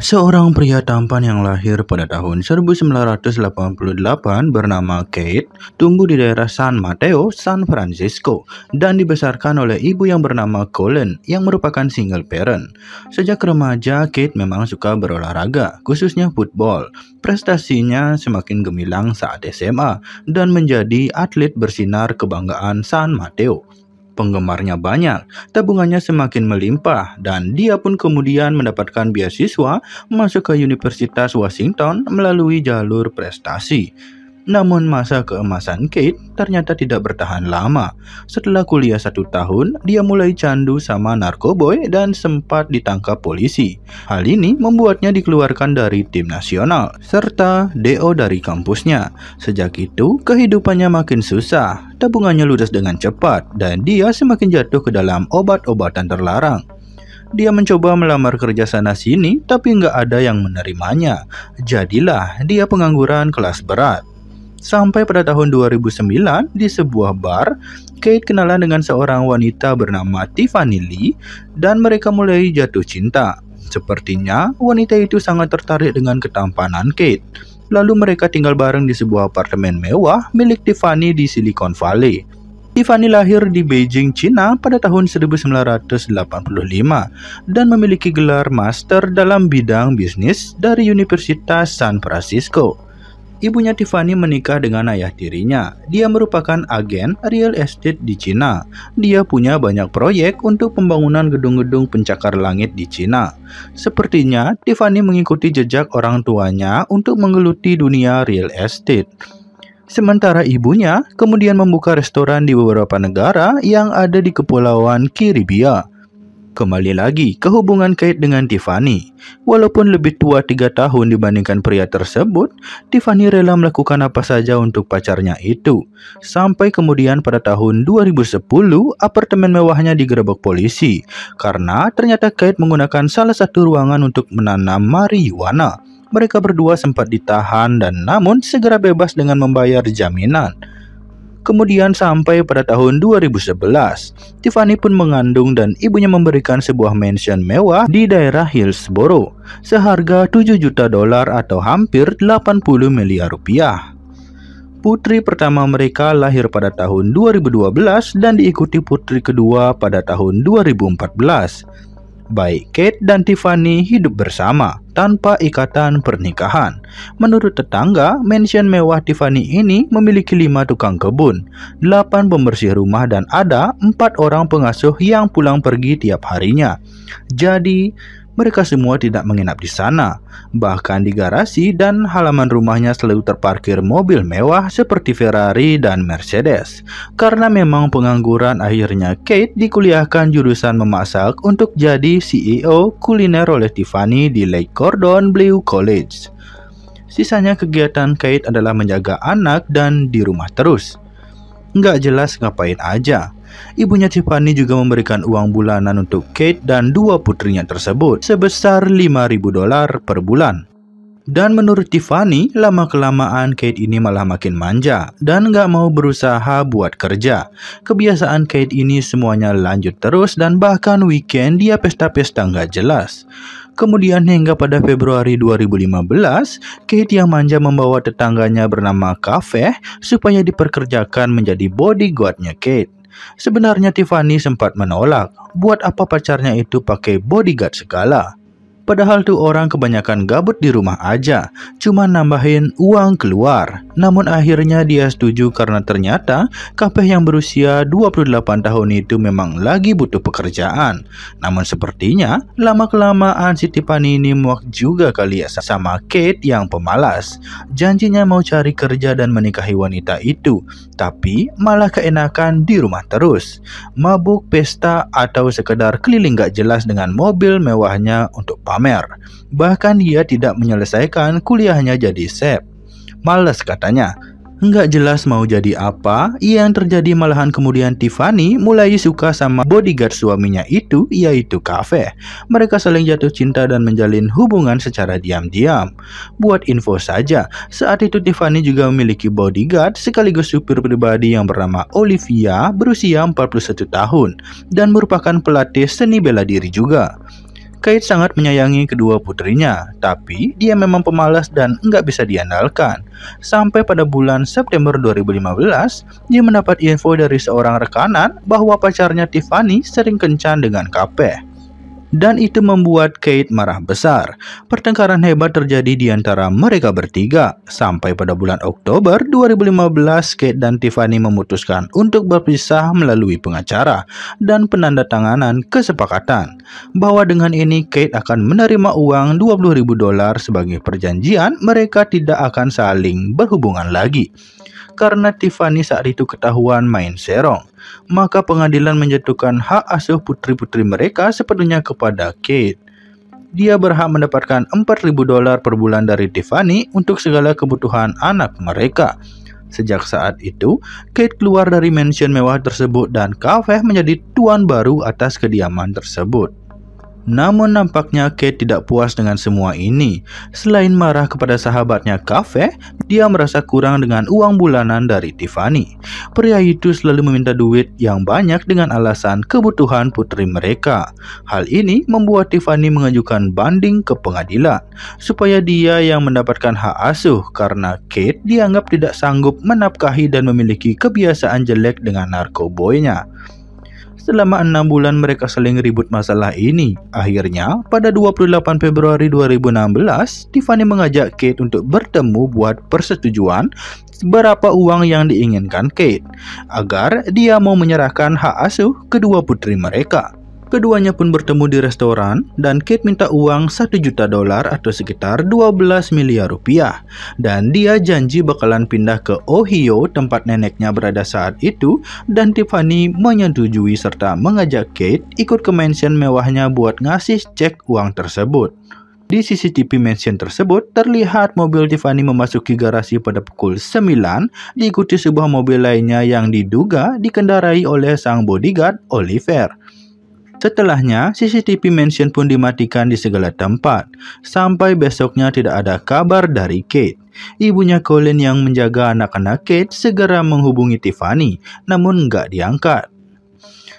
Seorang pria tampan yang lahir pada tahun 1988 bernama Kate tumbuh di daerah San Mateo, San Francisco, dan dibesarkan oleh ibu yang bernama Colleen yang merupakan single parent. Sejak remaja, Kate memang suka berolahraga, khususnya football. Prestasinya semakin gemilang saat SMA dan menjadi atlet bersinar kebanggaan San Mateo. Penggemarnya banyak, tabungannya semakin melimpah, dan dia pun kemudian mendapatkan beasiswa masuk ke Universitas Washington melalui jalur prestasi. Namun masa keemasan Kate ternyata tidak bertahan lama. Setelah kuliah 1 tahun, dia mulai candu sama narkoboy dan sempat ditangkap polisi. Hal ini membuatnya dikeluarkan dari tim nasional, serta DO dari kampusnya. Sejak itu, kehidupannya makin susah, tabungannya ludes dengan cepat, dan dia semakin jatuh ke dalam obat-obatan terlarang. Dia mencoba melamar kerja sana-sini, tapi nggak ada yang menerimanya. Jadilah dia pengangguran kelas berat. Sampai pada tahun 2009, di sebuah bar, Kate kenalan dengan seorang wanita bernama Tiffany Lee, dan mereka mulai jatuh cinta. Sepertinya, wanita itu sangat tertarik dengan ketampanan Kate. Lalu mereka tinggal bareng di sebuah apartemen mewah milik Tiffany di Silicon Valley. Tiffany lahir di Beijing, China pada tahun 1985 dan memiliki gelar master dalam bidang bisnis dari Universitas San Francisco. Ibunya Tiffany menikah dengan ayah tirinya. Dia merupakan agen real estate di Cina. Dia punya banyak proyek untuk pembangunan gedung-gedung pencakar langit di Cina. Sepertinya Tiffany mengikuti jejak orang tuanya untuk menggeluti dunia real estate. Sementara ibunya kemudian membuka restoran di beberapa negara yang ada di Kepulauan Kiribia. Kembali lagi ke hubungan Kate dengan Tiffany. Walaupun lebih tua 3 tahun dibandingkan pria tersebut, Tiffany rela melakukan apa saja untuk pacarnya itu. Sampai kemudian pada tahun 2010, apartemen mewahnya digerebek polisi karena ternyata Kate menggunakan salah satu ruangan untuk menanam marijuana. Mereka berdua sempat ditahan dan namun segera bebas dengan membayar jaminan. Kemudian sampai pada tahun 2011, Tiffany pun mengandung dan ibunya memberikan sebuah mansion mewah di daerah Hillsboro seharga $7 juta atau hampir 80 miliar rupiah. Putri pertama mereka lahir pada tahun 2012 dan diikuti putri kedua pada tahun 2014. Baik Kate dan Tiffany hidup bersama tanpa ikatan pernikahan. Menurut tetangga, mansion mewah Tiffany ini memiliki 5 tukang kebun, 8 pembersih rumah, dan ada 4 orang pengasuh yang pulang pergi tiap harinya. Jadi, mereka semua tidak menginap di sana. Bahkan di garasi dan halaman rumahnya selalu terparkir mobil mewah seperti Ferrari dan Mercedes. Karena memang pengangguran, akhirnya Kate dikuliahkan jurusan memasak untuk jadi CEO kuliner oleh Tiffany di Lake Cordon Bleu College. Sisanya kegiatan Kate adalah menjaga anak dan di rumah terus. Nggak jelas ngapain aja. Ibunya Tiffany juga memberikan uang bulanan untuk Kate dan 2 putrinya tersebut sebesar $5.000 per bulan. Dan menurut Tiffany, lama-kelamaan Kate ini malah makin manja dan nggak mau berusaha buat kerja. Kebiasaan Kate ini semuanya lanjut terus dan bahkan weekend dia pesta-pesta nggak jelas. Kemudian hingga pada Februari 2015, Kate yang manja membawa tetangganya bernama Cafe supaya diperkerjakan menjadi bodyguardnya Kate. Sebenarnya Tiffany sempat menolak, buat apa pacarnya itu pakai bodyguard segala. Padahal tuh orang kebanyakan gabut di rumah aja, cuma nambahin uang keluar. Namun akhirnya dia setuju karena ternyata Cafe yang berusia 28 tahun itu memang lagi butuh pekerjaan. Namun sepertinya lama-kelamaan si Tiffany ini muak juga kali ya sama Kate yang pemalas. Janjinya mau cari kerja dan menikahi wanita itu, tapi malah keenakan di rumah terus. Mabuk, pesta, atau sekedar keliling gak jelas dengan mobil mewahnya untuk pamer. Bahkan dia tidak menyelesaikan kuliahnya jadi chef. Males katanya. Nggak jelas mau jadi apa. Yang terjadi malahan kemudian Tiffany mulai suka sama bodyguard suaminya itu, yaitu Cafe. Mereka saling jatuh cinta dan menjalin hubungan secara diam-diam. Buat info saja, saat itu Tiffany juga memiliki bodyguard sekaligus supir pribadi yang bernama Olivia, berusia 41 tahun dan merupakan pelatih seni bela diri juga. Kate sangat menyayangi kedua putrinya, tapi dia memang pemalas dan nggak bisa diandalkan. Sampai pada bulan September 2015, dia mendapat info dari seorang rekanan bahwa pacarnya Tiffany sering kencan dengan Capeh. Dan itu membuat Kate marah besar. Pertengkaran hebat terjadi di antara mereka bertiga. Sampai pada bulan Oktober 2015, Kate dan Tiffany memutuskan untuk berpisah melalui pengacara dan penandatanganan kesepakatan bahwa dengan ini Kate akan menerima uang $20.000 sebagai perjanjian mereka tidak akan saling berhubungan lagi. Karena Tiffany saat itu ketahuan main serong, maka pengadilan menjatuhkan hak asuh putri-putri mereka sepenuhnya kepada Kate. Dia berhak mendapatkan $4.000 per bulan dari Tiffany untuk segala kebutuhan anak mereka. Sejak saat itu, Kate keluar dari mansion mewah tersebut dan Capeh menjadi tuan baru atas kediaman tersebut. Namun nampaknya Kate tidak puas dengan semua ini. Selain marah kepada sahabatnya Capeh, dia merasa kurang dengan uang bulanan dari Tiffany. Pria itu selalu meminta duit yang banyak dengan alasan kebutuhan putri mereka. Hal ini membuat Tiffany mengajukan banding ke pengadilan supaya dia yang mendapatkan hak asuh karena Kate dianggap tidak sanggup menafkahi dan memiliki kebiasaan jelek dengan narkoboynya. Selama 6 bulan mereka saling ribut masalah ini. Akhirnya, pada 28 Februari 2016, Tiffany mengajak Kate untuk bertemu buat persetujuan berapa uang yang diinginkan Kate, agar dia mau menyerahkan hak asuh kedua putri mereka. Keduanya pun bertemu di restoran dan Kate minta uang $1 juta atau sekitar 12 miliar rupiah. Dan dia janji bakalan pindah ke Ohio tempat neneknya berada saat itu, dan Tiffany menyetujui serta mengajak Kate ikut ke mansion mewahnya buat ngasih cek uang tersebut. Di CCTV mansion tersebut terlihat mobil Tiffany memasuki garasi pada pukul 9, diikuti sebuah mobil lainnya yang diduga dikendarai oleh sang bodyguard Oliver. Setelahnya, CCTV mansion pun dimatikan di segala tempat. Sampai besoknya tidak ada kabar dari Kate. Ibunya Colin yang menjaga anak-anak Kate segera menghubungi Tiffany, namun nggak diangkat.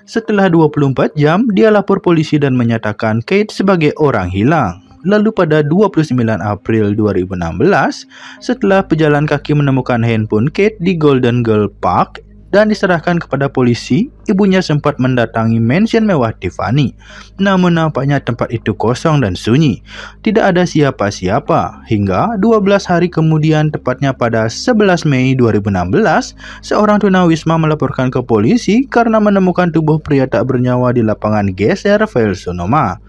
Setelah 24 jam, dia lapor polisi dan menyatakan Kate sebagai orang hilang. Lalu pada 29 April 2016, setelah pejalan kaki menemukan handphone Kate di Golden Girl Park dan diserahkan kepada polisi, ibunya sempat mendatangi mansion mewah Tiffany. Namun nampaknya tempat itu kosong dan sunyi. Tidak ada siapa-siapa. Hingga 12 hari kemudian, tepatnya pada 11 Mei 2016, seorang tunawisma melaporkan ke polisi karena menemukan tubuh pria tak bernyawa di lapangan geser Vail Sonoma.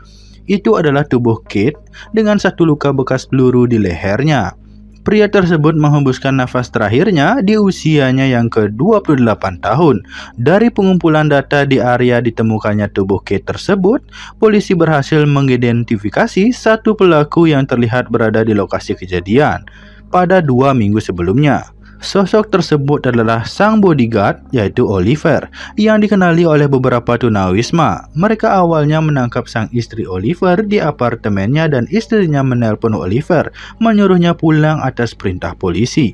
Itu adalah tubuh Kate dengan satu luka bekas peluru di lehernya. Pria tersebut menghembuskan nafas terakhirnya di usianya yang ke-28 tahun. Dari pengumpulan data di area ditemukannya tubuh Kate tersebut, polisi berhasil mengidentifikasi satu pelaku yang terlihat berada di lokasi kejadian pada 2 minggu sebelumnya. Sosok tersebut adalah sang bodyguard, yaitu Oliver, yang dikenali oleh beberapa tunawisma. Mereka awalnya menangkap sang istri Oliver di apartemennya dan istrinya menelpon Oliver, menyuruhnya pulang atas perintah polisi.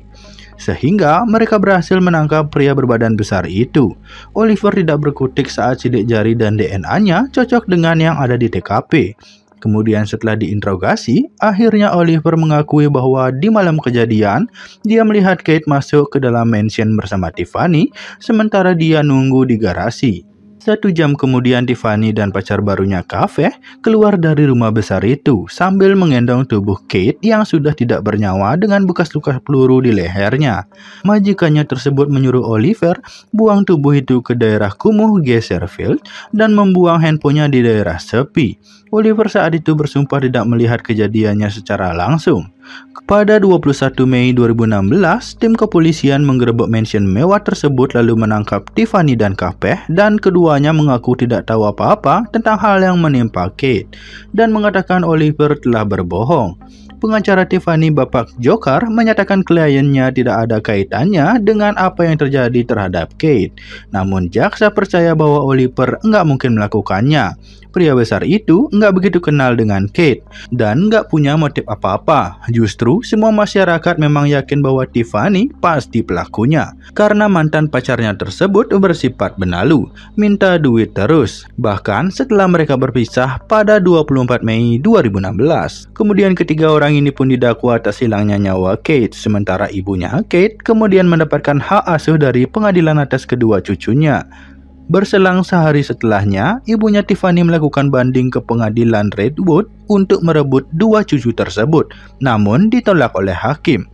Sehingga mereka berhasil menangkap pria berbadan besar itu. Oliver tidak berkutik saat sidik jari dan DNA-nya cocok dengan yang ada di TKP. Kemudian setelah diinterogasi, akhirnya Oliver mengakui bahwa di malam kejadian, dia melihat Kate masuk ke dalam mansion bersama Tiffany, sementara dia nunggu di garasi. 1 jam kemudian Tiffany dan pacar barunya Capeh keluar dari rumah besar itu sambil menggendong tubuh Kate yang sudah tidak bernyawa dengan bekas luka peluru di lehernya. Majikannya tersebut menyuruh Oliver buang tubuh itu ke daerah kumuh Geserfield dan membuang handphonenya di daerah sepi. Oliver saat itu bersumpah tidak melihat kejadiannya secara langsung. Pada 21 Mei 2016, tim kepolisian menggerebek mansion mewah tersebut lalu menangkap Tiffany dan Capeh, dan keduanya mengaku tidak tahu apa-apa tentang hal yang menimpa Kate dan mengatakan Oliver telah berbohong. pengacara Tiffany Bapak Jokar menyatakan kliennya tidak ada kaitannya dengan apa yang terjadi terhadap Kate. Namun jaksa percaya bahwa Oliver nggak mungkin melakukannya. Pria besar itu nggak begitu kenal dengan Kate dan nggak punya motif apa-apa. Justru semua masyarakat memang yakin bahwa Tiffany pasti pelakunya karena mantan pacarnya tersebut bersifat benalu, minta duit terus. Bahkan setelah mereka berpisah pada 24 Mei 2016. Kemudian ketiga orang ini pun didakwa atas hilangnya nyawa Kate, sementara ibunya Kate kemudian mendapatkan hak asuh dari pengadilan atas kedua cucunya. Berselang sehari setelahnya, ibunya Tiffany melakukan banding ke pengadilan Redwood untuk merebut dua cucu tersebut, namun ditolak oleh hakim.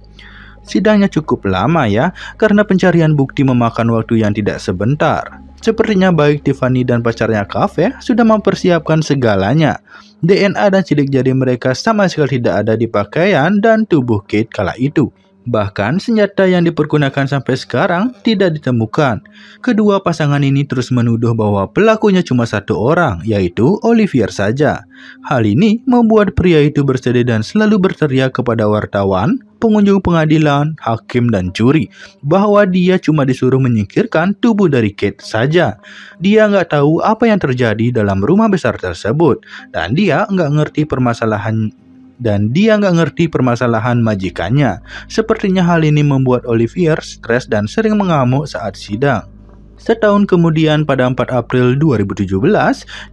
Sidangnya cukup lama ya, karena pencarian bukti memakan waktu yang tidak sebentar. Sepertinya baik Tiffany dan pacarnya Cafe sudah mempersiapkan segalanya. DNA dan sidik jari mereka sama sekali tidak ada di pakaian dan tubuh Kate kala itu. Bahkan senjata yang dipergunakan sampai sekarang tidak ditemukan. Kedua pasangan ini terus menuduh bahwa pelakunya cuma satu orang, yaitu Olivier saja. Hal ini membuat pria itu bersedih dan selalu berteriak kepada wartawan, pengunjung pengadilan, hakim, dan juri bahwa dia cuma disuruh menyingkirkan tubuh dari Kate saja. Dia nggak tahu apa yang terjadi dalam rumah besar tersebut, dan dia nggak ngerti permasalahan majikannya. Sepertinya hal ini membuat Olivier stres dan sering mengamuk saat sidang. Setahun kemudian pada 4 April 2017,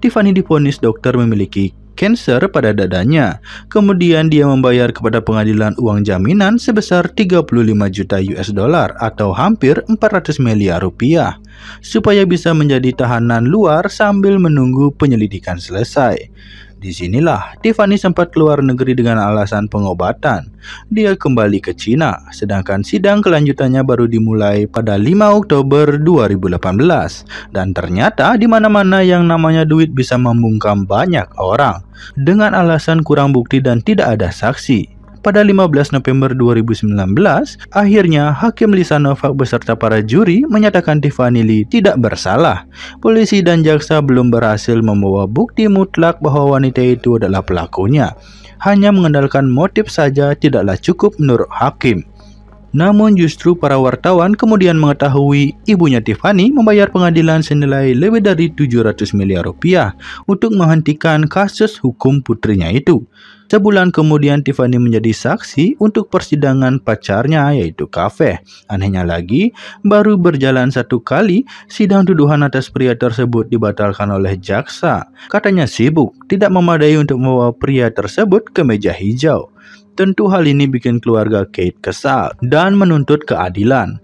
Tiffany divonis dokter memiliki kanker pada dadanya. Kemudian dia membayar kepada pengadilan uang jaminan sebesar 35 juta US dollar atau hampir 400 miliar rupiah supaya bisa menjadi tahanan luar sambil menunggu penyelidikan selesai. Disinilah Tiffany sempat keluar negeri dengan alasan pengobatan. Dia kembali ke Cina, sedangkan sidang kelanjutannya baru dimulai pada 5 Oktober 2018. Dan ternyata di mana-mana yang namanya duit bisa membungkam banyak orang dengan alasan kurang bukti dan tidak ada saksi. Pada 15 November 2019, akhirnya Hakim Lisa Novak beserta para juri menyatakan Tiffany Lee tidak bersalah. Polisi dan jaksa belum berhasil membawa bukti mutlak bahwa wanita itu adalah pelakunya. Hanya mengandalkan motif saja tidaklah cukup menurut hakim. Namun justru para wartawan kemudian mengetahui ibunya Tiffany membayar pengadilan senilai lebih dari 700 miliar rupiah untuk menghentikan kasus hukum putrinya itu. Sebulan kemudian Tiffany menjadi saksi untuk persidangan pacarnya yaitu Cafe. Anehnya lagi, baru berjalan satu kali sidang tuduhan atas pria tersebut dibatalkan oleh jaksa. Katanya sibuk, tidak memadai untuk membawa pria tersebut ke meja hijau. Tentu hal ini bikin keluarga Kate kesal dan menuntut keadilan.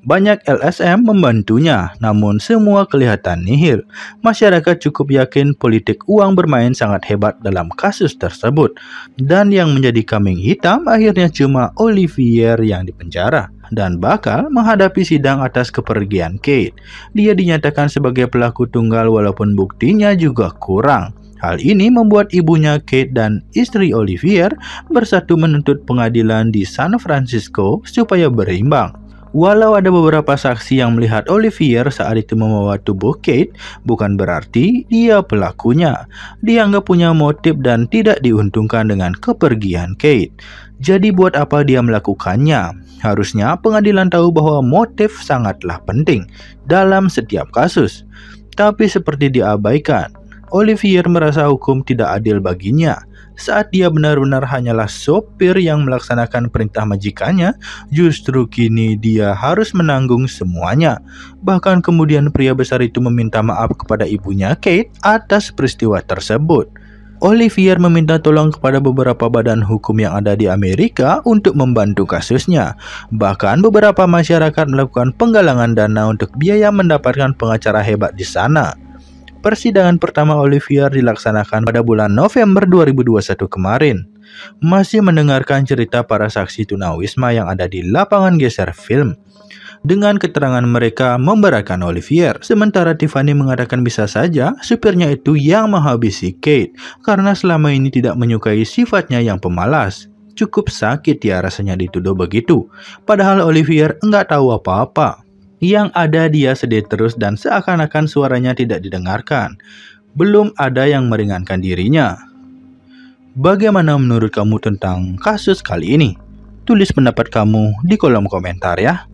Banyak LSM membantunya, namun semua kelihatan nihil. Masyarakat cukup yakin politik uang bermain sangat hebat dalam kasus tersebut. Dan yang menjadi kambing hitam akhirnya cuma Olivier yang dipenjara dan bakal menghadapi sidang atas kepergian Kate. Dia dinyatakan sebagai pelaku tunggal walaupun buktinya juga kurang. Hal ini membuat ibunya Kate dan istri Olivier bersatu menuntut pengadilan di San Francisco supaya berimbang. Walau ada beberapa saksi yang melihat Olivier saat itu membawa tubuh Kate, bukan berarti dia pelakunya. Dia nggak punya motif dan tidak diuntungkan dengan kepergian Kate. Jadi buat apa dia melakukannya? Harusnya pengadilan tahu bahwa motif sangatlah penting dalam setiap kasus. Tapi seperti diabaikan. Olivier merasa hukum tidak adil baginya. Saat dia benar-benar hanyalah sopir yang melaksanakan perintah majikannya, justru kini dia harus menanggung semuanya. Bahkan kemudian pria besar itu meminta maaf kepada ibunya Kate atas peristiwa tersebut. Olivier meminta tolong kepada beberapa badan hukum yang ada di Amerika untuk membantu kasusnya. Bahkan beberapa masyarakat melakukan penggalangan dana untuk biaya mendapatkan pengacara hebat di sana. Persidangan pertama Olivier dilaksanakan pada bulan November 2021 kemarin. Masih mendengarkan cerita para saksi tunawisma yang ada di lapangan geser film. Dengan keterangan mereka memberatkan Olivier. Sementara Tiffany mengatakan bisa saja supirnya itu yang menghabisi Kate karena selama ini tidak menyukai sifatnya yang pemalas. Cukup sakit ya rasanya dituduh begitu. Padahal Olivier enggak tahu apa-apa. Yang ada dia sedih terus dan seakan-akan suaranya tidak didengarkan. Belum ada yang meringankan dirinya. Bagaimana menurut kamu tentang kasus kali ini? Tulis pendapat kamu di kolom komentar ya.